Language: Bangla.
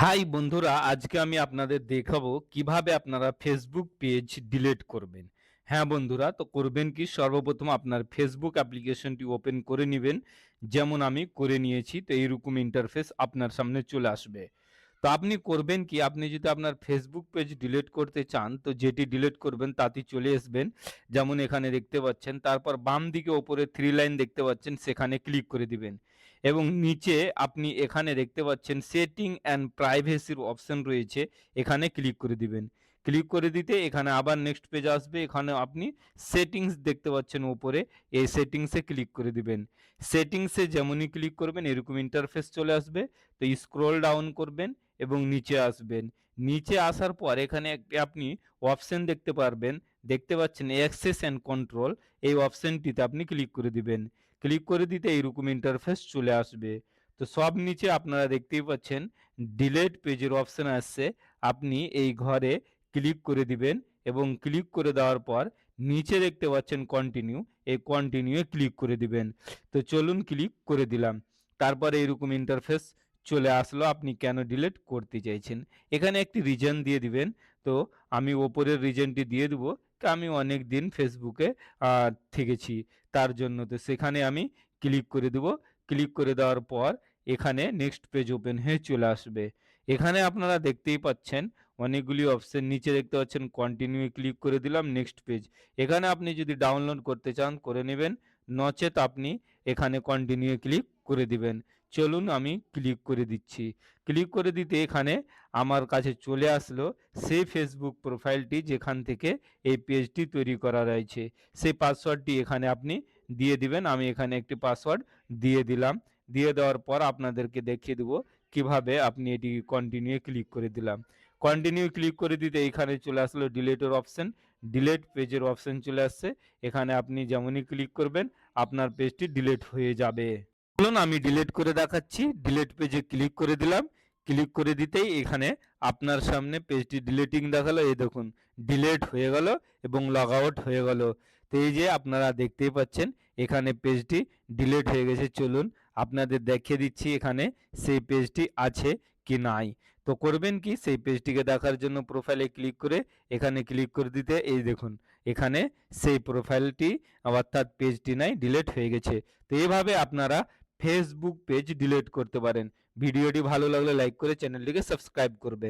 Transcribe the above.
হাই বন্ধুরা, আজকে আমি আপনাদের দেখাবো কিভাবে আপনারা ফেসবুক পেজ ডিলিট করবেন। হ্যাঁ বন্ধুরা, তো করবেন কি, সর্বপ্রথম আপনার ফেসবুক অ্যাপ্লিকেশনটি ওপেন করে নেবেন। যেমন আমি করে নিয়েছি, তো এইরকম ইন্টারফেস আপনার সামনে চলে আসবে। তো আপনি করবেন কি, আপনি যদি আপনার ফেসবুক পেজ ডিলিট করতে চান, তো যেটি ডিলিট করবেন তাতে চলে আসবেন। যেমন এখানে দেখতে পাচ্ছেন, তারপর বাম দিকে ওপরে 3 লাইন দেখতে পাচ্ছেন, সেখানে ক্লিক করে দিবেন। এবং নিচে আপনি এখানে দেখতে পাচ্ছেন সেটিং অ্যান্ড প্রাইভেসির অপশন রয়েছে, এখানে ক্লিক করে দিবেন। ক্লিক করে দিতে এখানে আবার নেক্সট পেজ আসবে, এখানে আপনি সেটিংস দেখতে পাচ্ছেন উপরে, এই সেটিংসে ক্লিক করে দিবেন। সেটিংসে যেমনই ক্লিক করবেন এরকম ইন্টারফেস চলে আসবে। তো স্ক্রল ডাউন করবেন এবং নিচে আসবেন। নিচে আসার পর এখানে একটি আপনি অপশন দেখতে পারবেন, দেখতে পাচ্ছেন অ্যাক্সেস অ্যান্ড কন্ট্রোল, এই অপশনটিতে আপনি ক্লিক করে দিবেন। ক্লিক করে দিতে এইরকম ইন্টারফেস চলে আসবে। তো সব নিচে আপনারা দেখতেই পাচ্ছেন ডিলিট পেজের অপশন আসছে, আপনি এই ঘরে ক্লিক করে দিবেন এবং ক্লিক করে দেওয়ার পর নিচে দেখতে পাচ্ছেন কন্টিনিউ, এই কন্টিনিউয়ে ক্লিক করে দিবেন। তো চলুন ক্লিক করে দিলাম। তারপরে এইরকম ইন্টারফেস চলে আসলো, আপনি কেন ডিলিট করতে চাইছেন। এখানে একটি রিজন দিয়ে দিবেন। তো আমি ওপরের রিজনটি দিয়ে দেবো, আমি অনেক দিন ফেসবুকে থেকেছি, তার জন্য। তো সেখানে আমি ক্লিক করে দেব। ক্লিক করে দেওয়ার পর এখানে নেক্সট পেজ ওপেন হয়ে চলে আসবে। এখানে আপনারা দেখতেই পাচ্ছেন অনেকগুলি অপশন, নিচে দেখতে পাচ্ছেন কন্টিনিউ, ক্লিক করে দিলাম নেক্সট পেজ। এখানে আপনি যদি ডাউনলোড করতে চান করে নেবেন, নচেত আপনি এখানে কন্টিনিউ ক্লিক করে দিবেন। চলুন আমি ক্লিক করে দিচ্ছি। ক্লিক করে দিতে এখানে আমার কাছে চলে আসলো সেই ফেসবুক প্রোফাইলটি যেখান থেকে এই পেজটি তৈরি করা রয়েছে। সেই পাসওয়ার্ডটি এখানে আপনি দিয়ে দিবেন। আমি এখানে একটি পাসওয়ার্ড দিয়ে দিলাম। দিয়ে দেওয়ার পর আপনাদেরকে দেখিয়ে দেবো কিভাবে আপনি এটি কন্টিনিউ ক্লিক করে দিলাম। কন্টিনিউ ক্লিক করে দিতে এখানে চলে আসলো ডিলিটের অপশন, ডিলিট পেজের অপশন চলে আসছে। এখানে আপনি যেমনই ক্লিক করবেন আপনার পেজটি ডিলিট হয়ে যাবে। চলুন আমি ডিলিট করে দেখাচ্ছি। ডিলিট পেজে ক্লিক করে দিলাম। ক্লিক করে দিতেই এখানে আপনার সামনে পেজটি ডিলিটিং দেখালো, এই দেখুন ডিলিট হয়ে গেল এবং লগ আউট হয়ে গেল। তো এই যে আপনারা দেখতেই পাচ্ছেন এখানে পেজটি ডিলিট হয়ে গেছে। চলুন আপনাদের দেখিয়ে দিচ্ছি এখানে সেই পেজটি আছে কি নাই। তো করবেন কি, সেই পেজটিকে দেখার জন্য প্রোফাইলে ক্লিক করে এখানে ক্লিক করে দিতে এই দেখুন এখানে সেই প্রোফাইলটি অর্থাৎ পেজটি নাই, ডিলিট হয়ে গেছে। তো এভাবে আপনারা ফেসবুক পেজ ডিলিট করতে পারেন। ভিডিওটি ভালো লাগলে লাইক করে চ্যানেলটিকে সাবস্ক্রাইব করবেন।